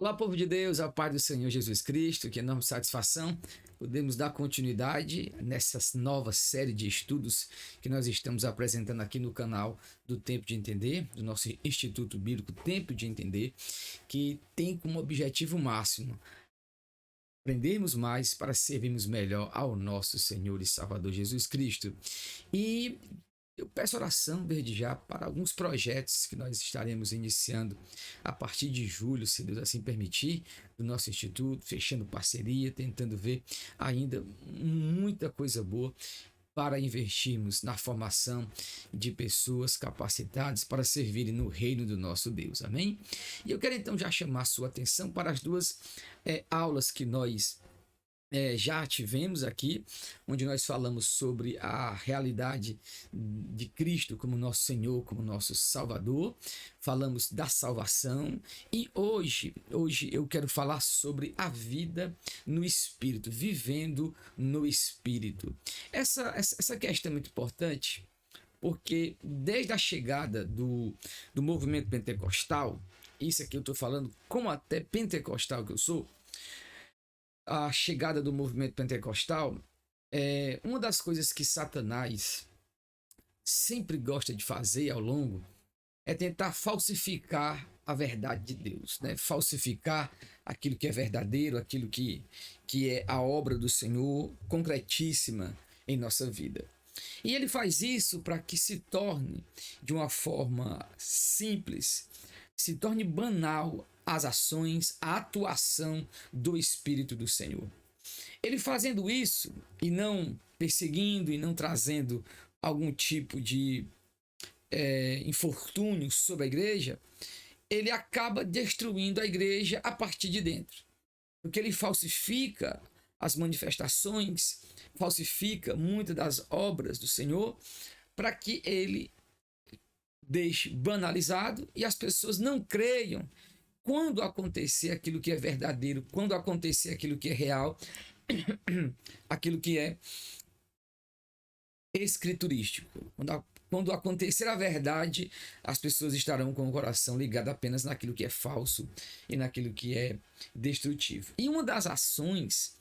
Olá, povo de Deus, a paz do Senhor Jesus Cristo, que é enorme satisfação podemos dar continuidade nessa nova série de estudos que nós estamos apresentando aqui no canal do Tempo de Entender, do nosso Instituto Bíblico Tempo de Entender, que tem como objetivo máximo aprendermos mais para servirmos melhor ao nosso Senhor e Salvador Jesus Cristo. E eu peço oração desde já para alguns projetos que nós estaremos iniciando a partir de julho, se Deus assim permitir, do nosso instituto, fechando parceria, tentando ver ainda muita coisa boa para investirmos na formação de pessoas capacitadas para servirem no reino do nosso Deus. Amém? E eu quero então já chamar a sua atenção para as duas aulas que nós já tivemos aqui, onde nós falamos sobre a realidade de Cristo como nosso Senhor, como nosso Salvador, falamos da salvação e hoje eu quero falar sobre a vida no Espírito, vivendo no Espírito. Essa questão é muito importante, porque desde a chegada do movimento pentecostal, isso aqui eu estou falando como até pentecostal que eu sou, a chegada do movimento pentecostal, uma das coisas que Satanás sempre gosta de fazer ao longo é tentar falsificar a verdade de Deus, né? Falsificar aquilo que é verdadeiro, aquilo que é a obra do Senhor concretíssima em nossa vida. E ele faz isso para que se torne de uma forma simples, se torne banal as ações, a atuação do Espírito do Senhor. Ele fazendo isso e não perseguindo e não trazendo algum tipo de infortúnio sobre a igreja, ele acaba destruindo a igreja a partir de dentro. Porque ele falsifica as manifestações, falsifica muitas das obras do Senhor para que ele deixe banalizado e as pessoas não creiam quando acontecer aquilo que é verdadeiro, quando acontecer aquilo que é real, aquilo que é escriturístico. Quando acontecer a verdade, as pessoas estarão com o coração ligado apenas naquilo que é falso e naquilo que é destrutivo. E uma das ações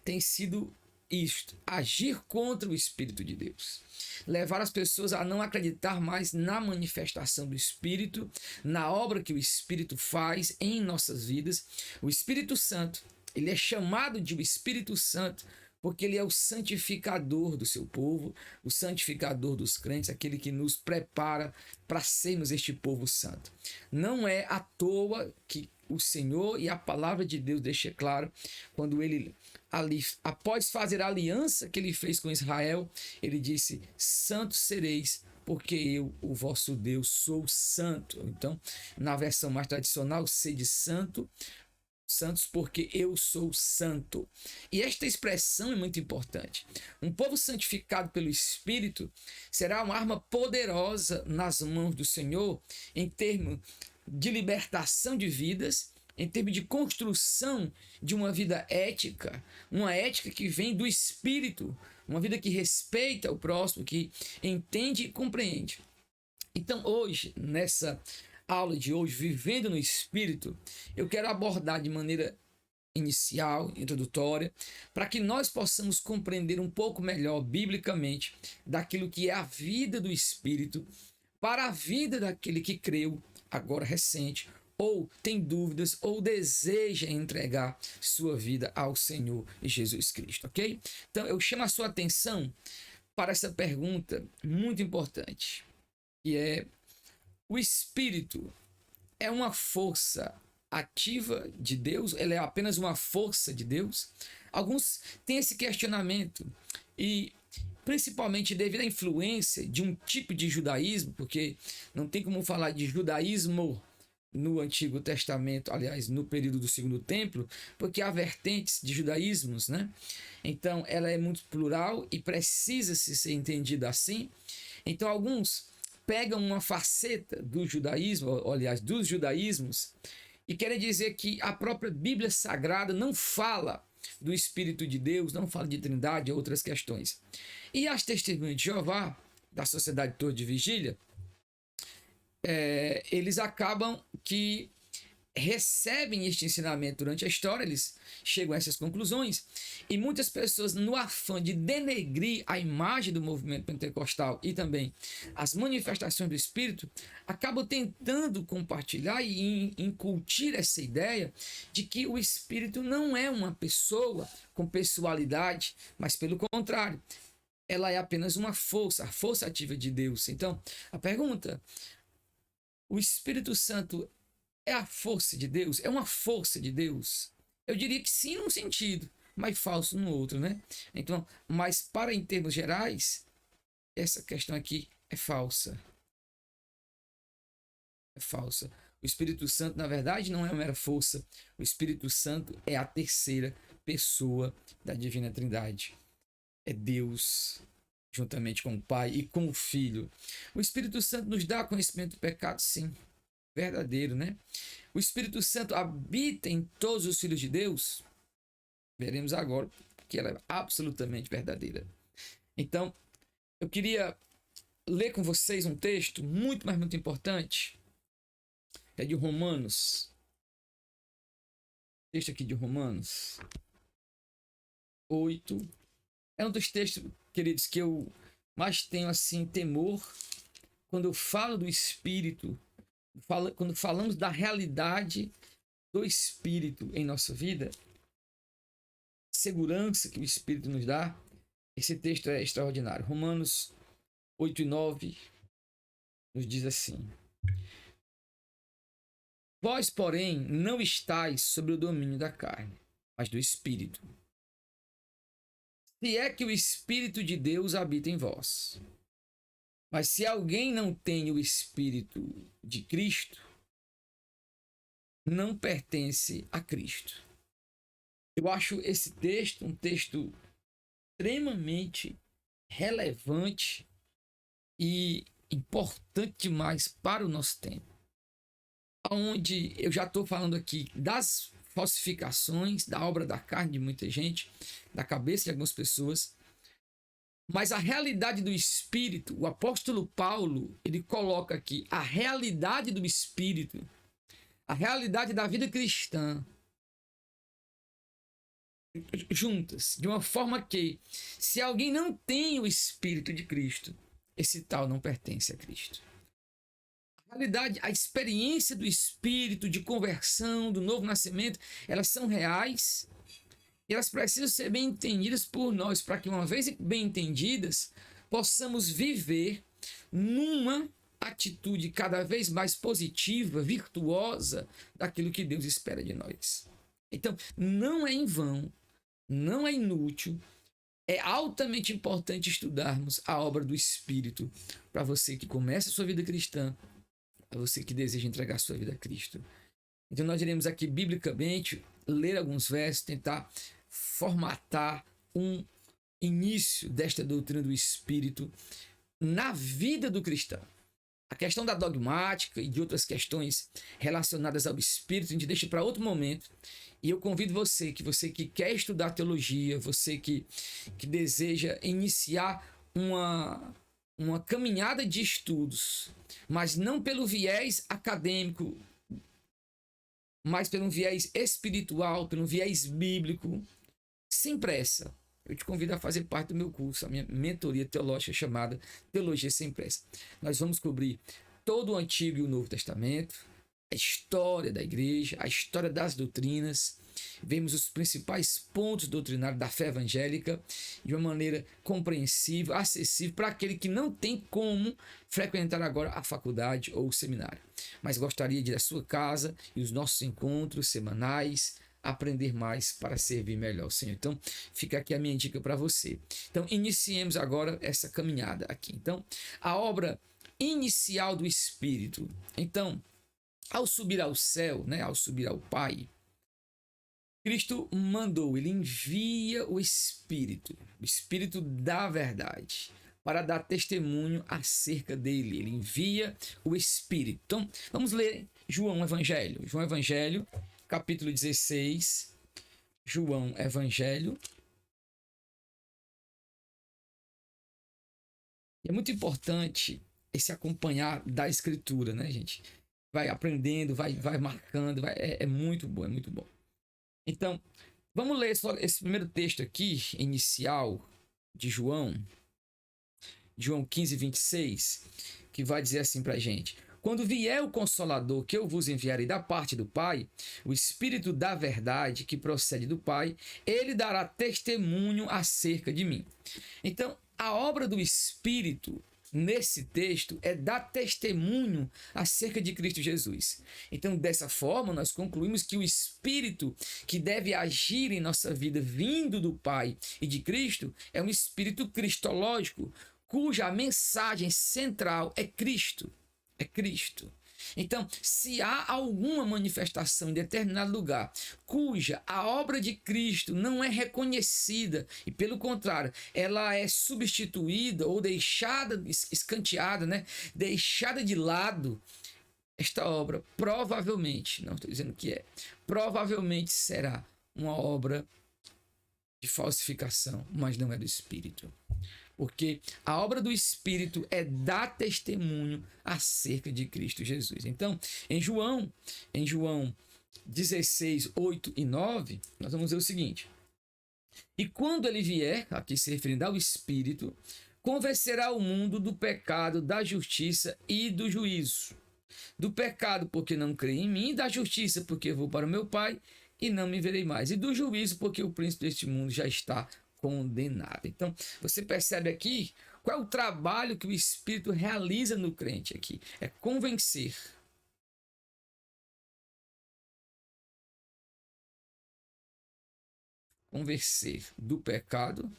tem sido isto: agir contra o Espírito de Deus. Levar as pessoas a não acreditar mais na manifestação do Espírito, na obra que o Espírito faz em nossas vidas. O Espírito Santo, ele é chamado de o Espírito Santo porque ele é o santificador do seu povo, o santificador dos crentes, aquele que nos prepara para sermos este povo santo. Não é à toa que o Senhor e a palavra de Deus deixa claro, quando ele ali, após fazer a aliança que ele fez com Israel, ele disse: santos sereis, porque eu, o vosso Deus, sou santo. Então, na versão mais tradicional, sede santos, porque eu sou santo. E esta expressão é muito importante. Um povo santificado pelo Espírito será uma arma poderosa nas mãos do Senhor, em termos de libertação de vidas, em termos de construção de uma vida ética, uma ética que vem do Espírito, uma vida que respeita o próximo, que entende e compreende. Então, hoje, nessa aula de hoje, Vivendo no Espírito, eu quero abordar de maneira inicial, introdutória, para que nós possamos compreender um pouco melhor, biblicamente, daquilo que é a vida do Espírito para a vida daquele que creu, agora recente, ou tem dúvidas, ou deseja entregar sua vida ao Senhor Jesus Cristo, ok? Então, eu chamo a sua atenção para essa pergunta muito importante, que é: o Espírito é uma força ativa de Deus? Ele é apenas uma força de Deus? Alguns têm esse questionamento, e principalmente devido à influência de um tipo de judaísmo, porque não tem como falar de judaísmo no Antigo Testamento, aliás, no período do Segundo Templo, porque há vertentes de judaísmos, né? Então, ela é muito plural e precisa ser entendida assim. Então, alguns pegam uma faceta do judaísmo, aliás, dos judaísmos, e querem dizer que a própria Bíblia Sagrada não fala do Espírito de Deus, não fala de Trindade e outras questões. E as Testemunhas de Jeová, da Sociedade Torre de Vigília, eles acabam que recebem este ensinamento durante a história, eles chegam a essas conclusões, e muitas pessoas, no afã de denegrir a imagem do movimento pentecostal e também as manifestações do Espírito, acabam tentando compartilhar e incutir essa ideia de que o Espírito não é uma pessoa com pessoalidade, mas pelo contrário, ela é apenas uma força, a força ativa de Deus. Então, a pergunta: o Espírito Santo é a força de Deus? É uma força de Deus? Eu diria que sim, num sentido, mas falso no outro, né? Então, mas para em termos gerais, essa questão aqui é falsa. É falsa. O Espírito Santo, na verdade, não é uma mera força. O Espírito Santo é a terceira pessoa da Divina Trindade. É Deus, juntamente com o Pai e com o Filho. O Espírito Santo nos dá conhecimento do pecado, sim. Verdadeiro, né? O Espírito Santo habita em todos os filhos de Deus? Veremos agora que ela é absolutamente verdadeira. Então, eu queria ler com vocês um texto muito, mas muito importante. É de Romanos. Texto aqui de Romanos 8. É um dos textos, queridos, que eu mais tenho assim temor quando eu falo do Espírito, quando falamos da realidade do Espírito em nossa vida, segurança que o Espírito nos dá. Esse texto é extraordinário. Romanos 8 e 9 nos diz assim: vós, porém, não estáis sob o domínio da carne, mas do Espírito. Se é que o Espírito de Deus habita em vós. Mas se alguém não tem o Espírito de Cristo, não pertence a Cristo. Eu acho esse texto um texto extremamente relevante e importante demais para o nosso tempo. Onde eu já estou falando aqui das falsificações da obra da carne de muita gente, da cabeça de algumas pessoas, mas a realidade do Espírito, o apóstolo Paulo, ele coloca aqui a realidade do Espírito, a realidade da vida cristã, juntas, de uma forma que, se alguém não tem o Espírito de Cristo, esse tal não pertence a Cristo. A realidade, a experiência do Espírito, de conversão, do novo nascimento, elas são reais e elas precisam ser bem entendidas por nós, para que, uma vez bem entendidas, possamos viver numa atitude cada vez mais positiva, virtuosa, daquilo que Deus espera de nós. Então, não é em vão, não é inútil, é altamente importante estudarmos a obra do Espírito para você que começa a sua vida cristã, para você que deseja entregar sua vida a Cristo. Então nós iremos aqui biblicamente ler alguns versos, tentar formatar um início desta doutrina do Espírito na vida do cristão. A questão da dogmática e de outras questões relacionadas ao Espírito a gente deixa para outro momento. E eu convido você que quer estudar teologia, você que deseja iniciar uma caminhada de estudos, mas não pelo viés acadêmico, mas pelo viés espiritual, pelo viés bíblico, sem pressa. Eu te convido a fazer parte do meu curso, a minha mentoria teológica chamada Teologia Sem Pressa. Nós vamos cobrir todo o Antigo e o Novo Testamento, a história da igreja, a história das doutrinas, vemos os principais pontos doutrinários da fé evangélica de uma maneira compreensível, acessível para aquele que não tem como frequentar agora a faculdade ou o seminário, mas gostaria de ir à sua casa e os nossos encontros semanais, aprender mais para servir melhor o Senhor. Então, fica aqui a minha dica para você. Então, iniciemos agora essa caminhada aqui. Então, a obra inicial do Espírito. Então, ao subir ao céu, né, ao subir ao Pai, Cristo mandou, ele envia o Espírito da verdade, para dar testemunho acerca dele. Ele envia o Espírito. Então, vamos ler João Evangelho. João Evangelho, capítulo 16. João Evangelho. E é muito importante esse acompanhar da Escritura, né, gente? vai aprendendo, vai marcando, é muito bom, é muito bom. Então, vamos ler só esse primeiro texto aqui, inicial, de João 15, 26, que vai dizer assim pra gente: quando vier o Consolador que eu vos enviarei da parte do Pai, o Espírito da verdade que procede do Pai, ele dará testemunho acerca de mim. Então, a obra do Espírito nesse texto é dar testemunho acerca de Cristo Jesus. Então, dessa forma, nós concluímos que o Espírito que deve agir em nossa vida vindo do Pai e de Cristo é um Espírito cristológico, cuja mensagem central é Cristo. É Cristo. Então, se há alguma manifestação em determinado lugar cuja a obra de Cristo não é reconhecida e, pelo contrário, ela é substituída ou deixada, escanteada, né? Deixada de lado, esta obra provavelmente, não estou dizendo que é, provavelmente será uma obra de falsificação, mas não é do Espírito. Porque a obra do Espírito é dar testemunho acerca de Cristo Jesus. Então, em João 16, 8 e 9, nós vamos ver o seguinte: e quando ele vier, aqui se referindo ao Espírito, convencerá o mundo do pecado, da justiça e do juízo. Do pecado, porque não crê em mim, da justiça, porque vou para o meu Pai e não me verei mais, e do juízo, porque o príncipe deste mundo já está condenado. Então, você percebe aqui qual é o trabalho que o Espírito realiza no crente aqui? É convencer. Convencer do pecado,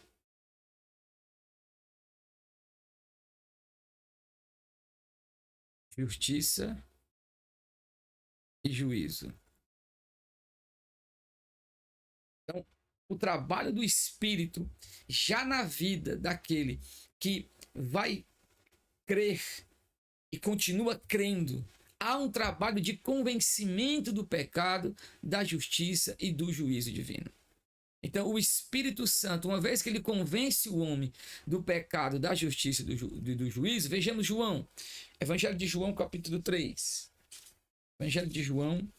justiça e juízo. Então, o trabalho do Espírito já na vida daquele que vai crer e continua crendo, há um trabalho de convencimento do pecado, da justiça e do juízo divino. Então, o Espírito Santo, uma vez que ele convence o homem do pecado, da justiça e do juízo, vejamos João, Evangelho de João, capítulo 3. Evangelho de João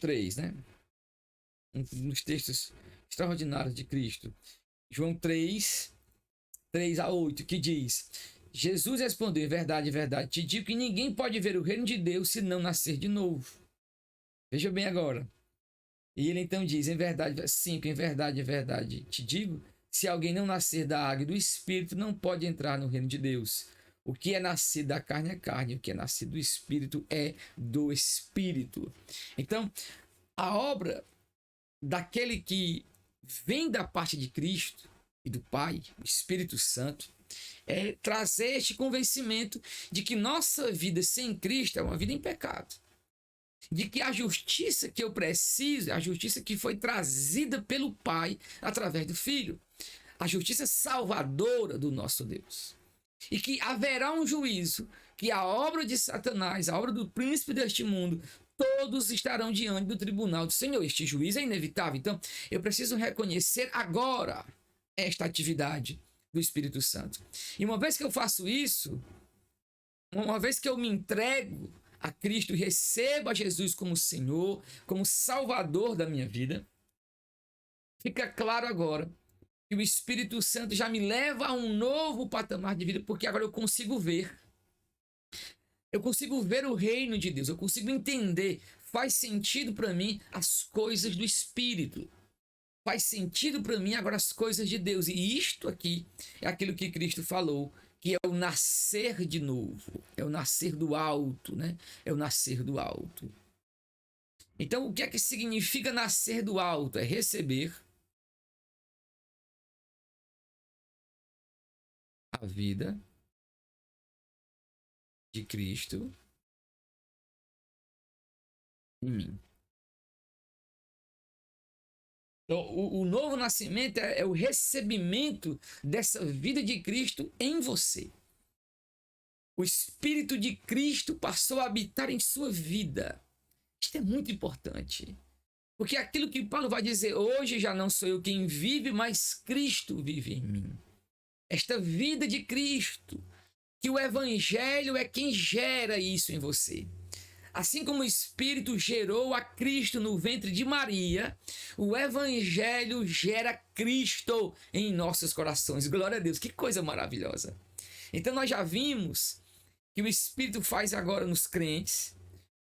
3, né? Um dos textos extraordinários de Cristo. João 3, 3 a 8, que diz: Jesus respondeu: em verdade, te digo que ninguém pode ver o reino de Deus se não nascer de novo. Veja bem agora. E ele então diz: em verdade, 5, em verdade, te digo, se alguém não nascer da água e do Espírito, não pode entrar no reino de Deus. O que é nascido da carne é carne, o que é nascido do Espírito é do Espírito. Então, a obra daquele que vem da parte de Cristo e do Pai, o Espírito Santo, é trazer este convencimento de que nossa vida sem Cristo é uma vida em pecado. De que a justiça que eu preciso, a justiça que foi trazida pelo Pai através do Filho, a justiça salvadora do nosso Deus. E que haverá um juízo, que a obra de Satanás, a obra do príncipe deste mundo, todos estarão diante do tribunal do Senhor. Este juízo é inevitável. Então, eu preciso reconhecer agora esta atividade do Espírito Santo. E uma vez que eu faço isso, uma vez que eu me entrego a Cristo e recebo a Jesus como Senhor, como Salvador da minha vida, fica claro agora que o Espírito Santo já me leva a um novo patamar de vida, porque agora eu consigo ver. Eu consigo ver o reino de Deus, eu consigo entender, faz sentido para mim as coisas do Espírito. Faz sentido para mim agora as coisas de Deus. E isto aqui é aquilo que Cristo falou, que é o nascer de novo, é o nascer do alto, né? É o nascer do alto. Então, o que é que significa nascer do alto? É receber a vida de Cristo em mim. Então, o novo nascimento é o recebimento dessa vida de Cristo em você. O Espírito de Cristo passou a habitar em sua vida. Isto é muito importante. Porque aquilo que Paulo vai dizer, hoje já não sou eu quem vive, mas Cristo vive em mim. Esta vida de Cristo que o Evangelho é quem gera isso em você. Assim como o Espírito gerou a Cristo no ventre de Maria, o Evangelho gera Cristo em nossos corações. Glória a Deus, que coisa maravilhosa. Então nós já vimos que o Espírito faz agora nos crentes.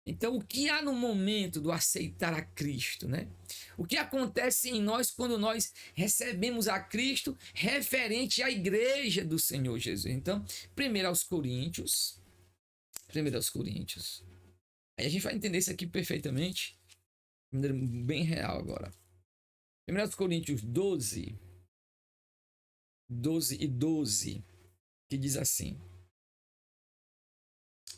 Então, o que há no momento do aceitar a Cristo, né? O que acontece em nós quando nós recebemos a Cristo referente à igreja do Senhor Jesus? Então, primeiro aos Coríntios. Aí a gente vai entender isso aqui perfeitamente, de maneira bem real agora. Primeiro aos Coríntios 12 e 12, que diz assim: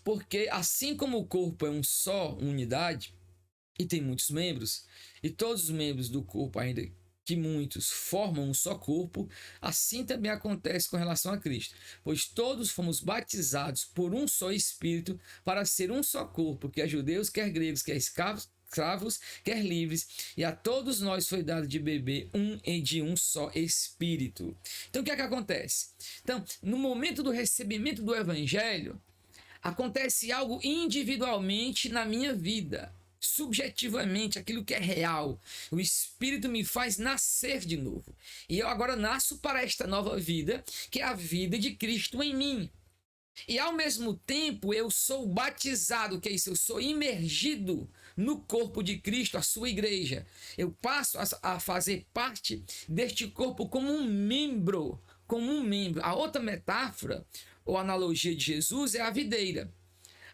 porque assim como o corpo é um só, uma unidade, e tem muitos membros, e todos os membros do corpo, ainda que muitos, formam um só corpo, assim também acontece com relação a Cristo. Pois todos fomos batizados por um só Espírito para ser um só corpo, quer judeus, quer gregos, quer escravos, quer livres, e a todos nós foi dado de beber de um só Espírito. Então o que é que acontece? Então, no momento do recebimento do Evangelho, acontece algo individualmente na minha vida, subjetivamente, aquilo que é real. O Espírito me faz nascer de novo. E eu agora nasço para esta nova vida, que é a vida de Cristo em mim. E ao mesmo tempo eu sou batizado, que é isso? Eu sou imergido no corpo de Cristo, a sua igreja. Eu passo a fazer parte deste corpo como um membro. A outra metáfora ou analogia de Jesus é a videira.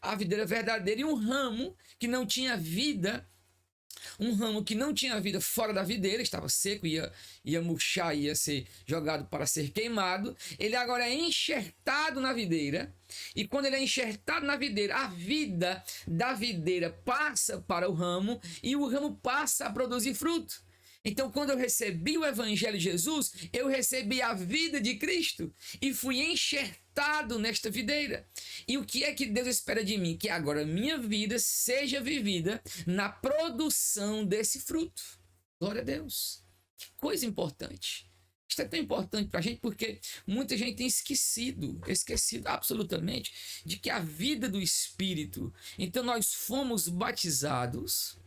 A videira verdadeira e um ramo que não tinha vida, fora da videira, estava seco, ia murchar, ia ser jogado para ser queimado. Ele agora é enxertado na videira, e quando ele é enxertado na videira, a vida da videira passa para o ramo e o ramo passa a produzir fruto. Então, quando eu recebi o Evangelho de Jesus, eu recebi a vida de Cristo e fui enxertado nesta videira. E o que é que Deus espera de mim? Que agora minha vida seja vivida na produção desse fruto. Glória a Deus. Que coisa importante. Isso é tão importante para a gente porque muita gente tem esquecido absolutamente de que a vida do Espírito. Então, nós fomos batizados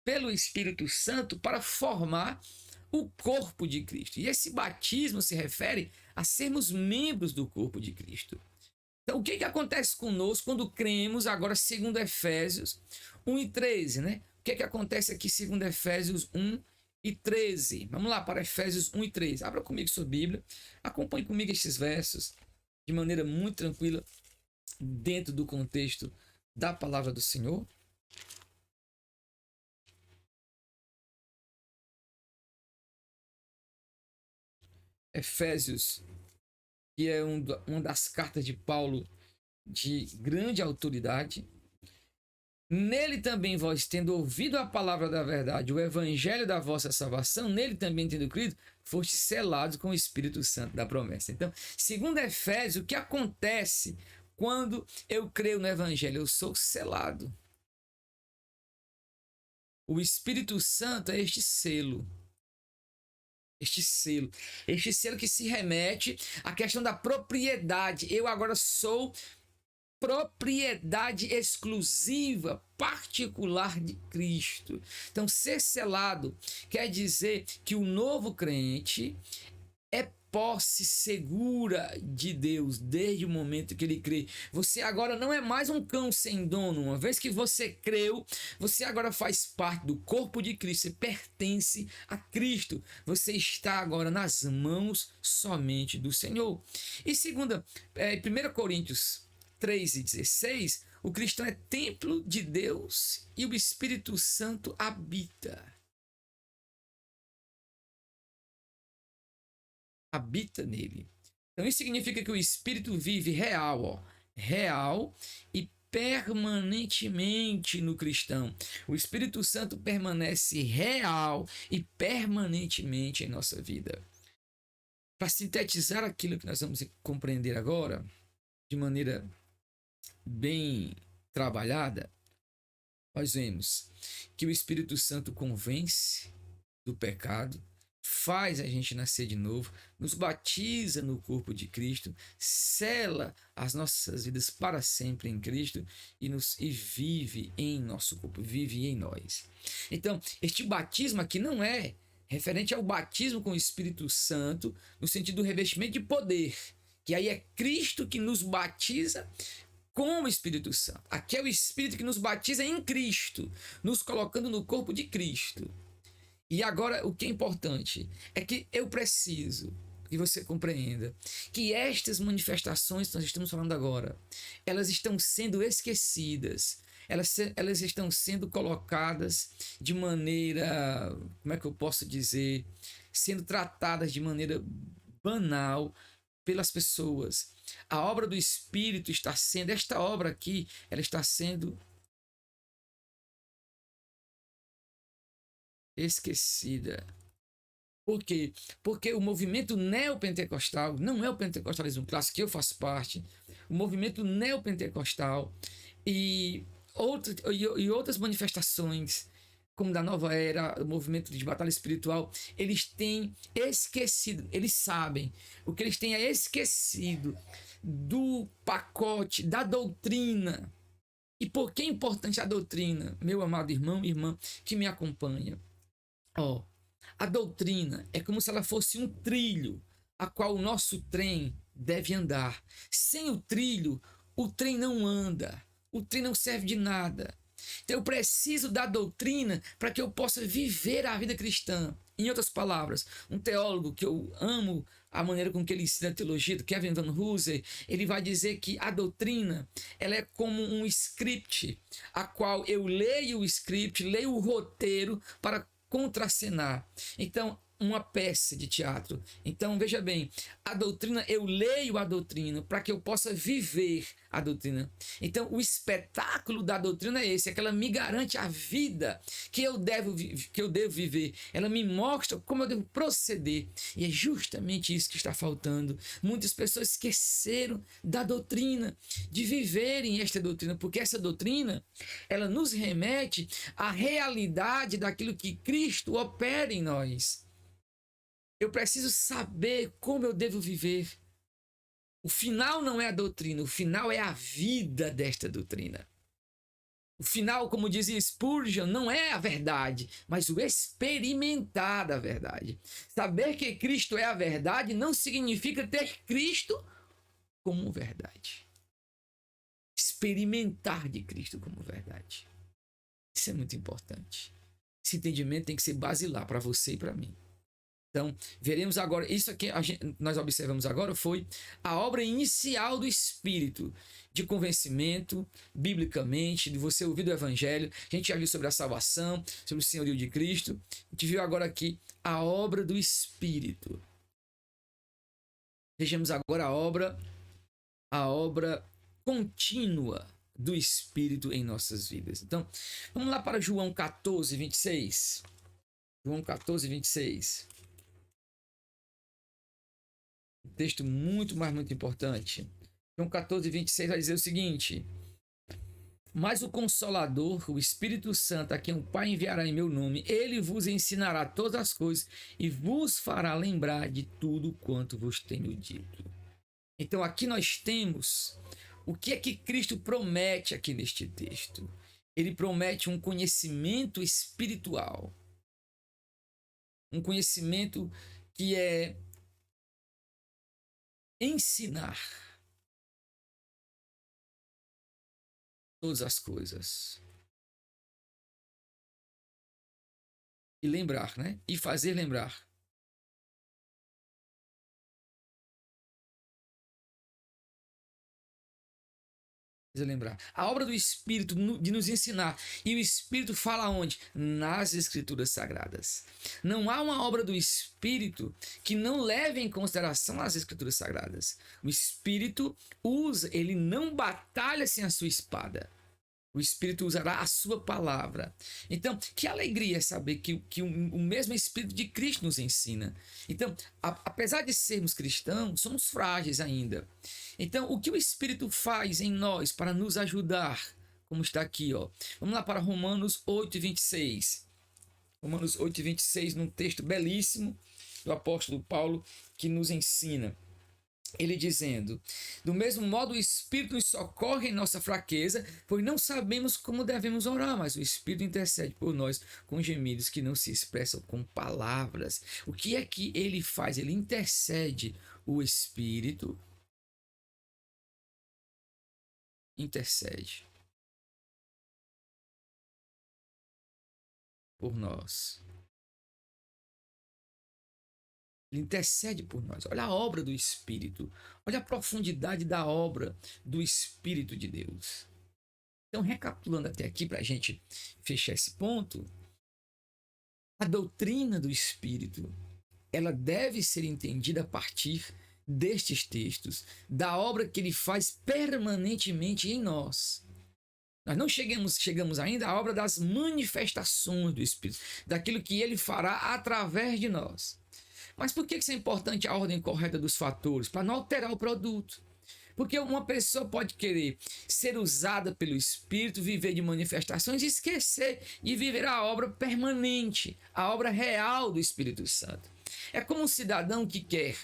pelo Espírito Santo para formar o corpo de Cristo. E esse batismo se refere a sermos membros do corpo de Cristo. Então, o que acontece conosco quando cremos, agora segundo Efésios 1 e 13, né? O que acontece aqui segundo Efésios 1 e 13? Vamos lá para Efésios 1 e 13. Abra comigo sua Bíblia, acompanhe comigo estes versos de maneira muito tranquila, dentro do contexto da palavra do Senhor. Efésios, que é uma das cartas de Paulo de grande autoridade. Nele também vós, tendo ouvido a palavra da verdade, o evangelho da vossa salvação, nele também tendo crido, foste selados com o Espírito Santo da promessa. Então, segundo Efésios, o que acontece quando eu creio no evangelho? Eu sou selado. O Espírito Santo é este selo. Este selo que se remete à questão da propriedade. Eu agora sou propriedade exclusiva, particular de Cristo. Então, ser selado quer dizer que o novo crente é posse segura de Deus desde o momento que ele crê. Você agora não é mais um cão sem dono. Uma vez que você creu, você agora faz parte do corpo de Cristo, você pertence a Cristo. Você está agora nas mãos somente do Senhor. E segunda, 1 Coríntios 3:16, o cristão é templo de Deus e o Espírito Santo habita nele. Então isso significa que o Espírito vive real e permanentemente no cristão. O Espírito Santo permanece real e permanentemente em nossa vida. Para sintetizar aquilo que nós vamos compreender agora, de maneira bem trabalhada, nós vemos que o Espírito Santo convence do pecado, faz a gente nascer de novo, nos batiza no corpo de Cristo, sela as nossas vidas para sempre em Cristo e vive em nosso corpo, vive em nós. Então, este batismo aqui não é referente ao batismo com o Espírito Santo, no sentido do revestimento de poder, que aí é Cristo que nos batiza com o Espírito Santo. Aqui é o Espírito que nos batiza em Cristo, nos colocando no corpo de Cristo. E agora, o que é importante é que eu preciso que você compreenda que estas manifestações que nós estamos falando agora, elas estão sendo esquecidas, elas estão sendo colocadas de maneira, como é que eu posso dizer, sendo tratadas de maneira banal pelas pessoas. A obra do Espírito está sendo, esta obra aqui, ela está sendo esquecida. Por quê? Porque o movimento neopentecostal não é o pentecostalismo clássico que eu faço parte. O movimento neopentecostal e outras manifestações, como da nova era, o movimento de batalha espiritual, eles têm esquecido, eles sabem, o que eles têm é esquecido do pacote, da doutrina. E por que é importante a doutrina, meu amado irmão e irmã que me acompanha? A doutrina é como se ela fosse um trilho a qual o nosso trem deve andar. Sem o trilho, o trem não anda. O trem não serve de nada. Então eu preciso da doutrina para que eu possa viver a vida cristã. Em outras palavras, um teólogo que eu amo a maneira com que ele ensina a teologia, do Kevin Van Hooser, ele vai dizer que a doutrina ela é como um script, a qual eu leio o script, leio o roteiro para contracenar. Então, uma peça de teatro. Então, veja bem, a doutrina, eu leio a doutrina para que eu possa viver a doutrina. Então, o espetáculo da doutrina é esse, é que ela me garante a vida que eu devo viver. Ela me mostra como eu devo proceder. E é justamente isso que está faltando. Muitas pessoas esqueceram da doutrina, de viverem esta doutrina, porque essa doutrina, ela nos remete à realidade daquilo que Cristo opera em nós. Eu preciso saber como eu devo viver. O final não é a doutrina, o final é a vida desta doutrina. O final, como dizia Spurgeon, não é a verdade, mas o experimentar da verdade. Saber que Cristo é a verdade não significa ter Cristo como verdade. Experimentar de Cristo como verdade. Isso é muito importante. Esse entendimento tem que ser basilar para você e para mim. Então, veremos agora, isso aqui nós observamos agora foi a obra inicial do Espírito, de convencimento, biblicamente, de você ouvir o Evangelho. A gente já viu sobre a salvação, sobre o senhorio de Cristo. A gente viu agora aqui a obra do Espírito. Vejamos agora a obra contínua do Espírito em nossas vidas. Então, vamos lá para João 14, 26. João 14, 26. Um texto muito importante. João 14, 26 vai dizer o seguinte: mas o Consolador, o Espírito Santo, a quem o Pai enviará em meu nome, ele vos ensinará todas as coisas e vos fará lembrar de tudo quanto vos tenho dito. Então aqui nós temos o que é que Cristo promete aqui neste texto. Ele promete um conhecimento espiritual. Um conhecimento que é ensinar todas as coisas. E lembrar, né? E fazer lembrar. Lembrar. A obra do Espírito de nos ensinar. E o Espírito fala onde? Nas Escrituras Sagradas. Não há uma obra do Espírito que não leve em consideração as Escrituras Sagradas. O Espírito usa, ele não batalha sem a sua espada. O Espírito usará a sua palavra. Então, que alegria saber que o mesmo Espírito de Cristo nos ensina. Então, apesar de sermos cristãos, somos frágeis ainda. Então, o que o Espírito faz em nós para nos ajudar? Como está aqui, ó. Vamos lá para Romanos 8, 26. Romanos 8, 26, num texto belíssimo. do apóstolo Paulo que nos ensina. Ele dizendo: do mesmo modo o Espírito nos socorre em nossa fraqueza, pois não sabemos como devemos orar, mas o Espírito intercede por nós com gemidos que não se expressam com palavras. O que é que ele faz? Ele intercede. O Espírito intercede por nós. Ele intercede por nós. Olha a obra do Espírito. Olha a profundidade da obra do Espírito de Deus. Então, recapitulando até aqui, para a gente fechar esse ponto, a doutrina do Espírito, ela deve ser entendida a partir destes textos, da obra que ele faz permanentemente em nós. Nós não chegamos ainda à obra das manifestações do Espírito, daquilo que ele fará através de nós. Mas por que isso é importante, a ordem correta dos fatores? Para não alterar o produto. Porque uma pessoa pode querer ser usada pelo Espírito, viver de manifestações e esquecer de viver a obra permanente, a obra real do Espírito Santo. É como um cidadão que quer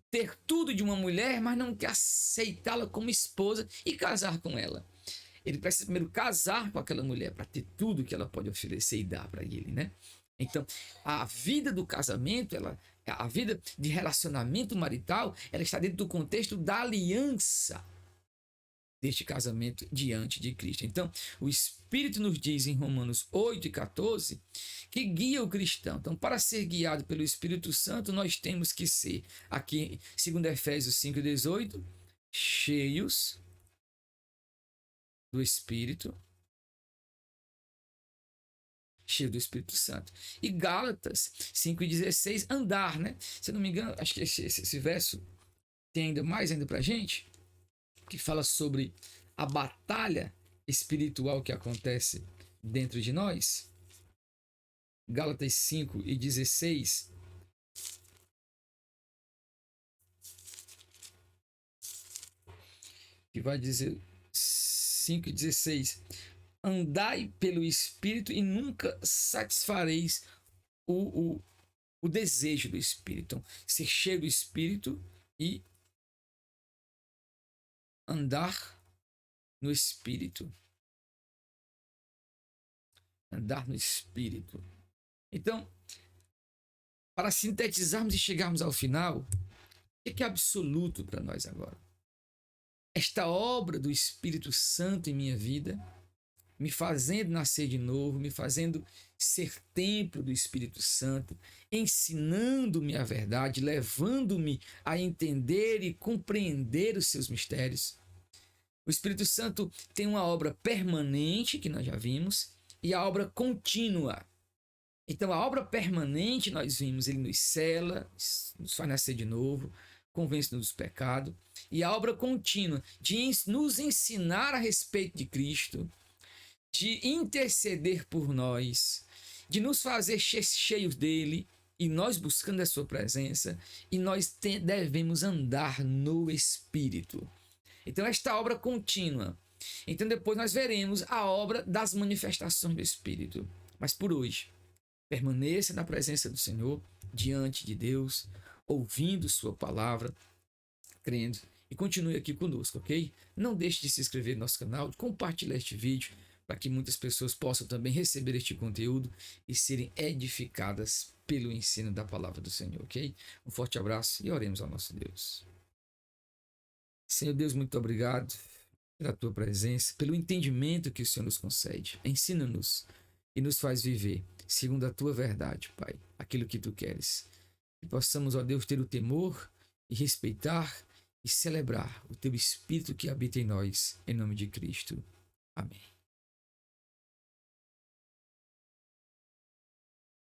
ter tudo de uma mulher, mas não quer aceitá-la como esposa e casar com ela. Ele precisa primeiro casar com aquela mulher para ter tudo que ela pode oferecer e dar para ele, né? Então, a vida do casamento, a vida de relacionamento marital, ela está dentro do contexto da aliança deste casamento diante de Cristo. Então, o Espírito nos diz em Romanos 8:14 que guia o cristão. Então, para ser guiado pelo Espírito Santo, nós temos que ser, aqui, segundo Efésios 5:18, cheios do Espírito, cheio do Espírito Santo. E Gálatas 5:16, andar, né? Se eu não me engano, acho que esse verso tem ainda mais ainda pra gente, que fala sobre a batalha espiritual que acontece dentro de nós. Gálatas 5:16. Que vai dizer 5:16. Andai pelo Espírito e nunca satisfareis o desejo do Espírito. Então, ser cheio do Espírito e andar no Espírito. Andar no Espírito. Então, para sintetizarmos e chegarmos ao final, o que é absoluto para nós agora? Esta obra do Espírito Santo em minha vida, me fazendo nascer de novo, me fazendo ser templo do Espírito Santo, ensinando-me a verdade, levando-me a entender e compreender os seus mistérios. O Espírito Santo tem uma obra permanente, que nós já vimos, e a obra contínua. Então, a obra permanente, nós vimos, ele nos cela, nos faz nascer de novo, convence-nos dos pecados. E a obra contínua, de nos ensinar a respeito de Cristo, de interceder por nós, de nos fazer cheios dele, e nós buscando a sua presença, e nós devemos andar no Espírito. Então, esta obra contínua. Então, depois nós veremos a obra das manifestações do Espírito. Mas por hoje, permaneça na presença do Senhor, diante de Deus, ouvindo sua palavra, crendo, e continue aqui conosco, ok? Não deixe de se inscrever no nosso canal, de compartilhar este vídeo, para que muitas pessoas possam também receber este conteúdo e serem edificadas pelo ensino da palavra do Senhor, ok? Um forte abraço e oremos ao nosso Deus. Senhor Deus, muito obrigado pela tua presença, pelo entendimento que o Senhor nos concede. Ensina-nos e nos faz viver segundo a tua verdade, Pai, aquilo que tu queres. Que possamos, ó Deus, ter o temor e respeitar e celebrar o teu Espírito que habita em nós, em nome de Cristo. Amém.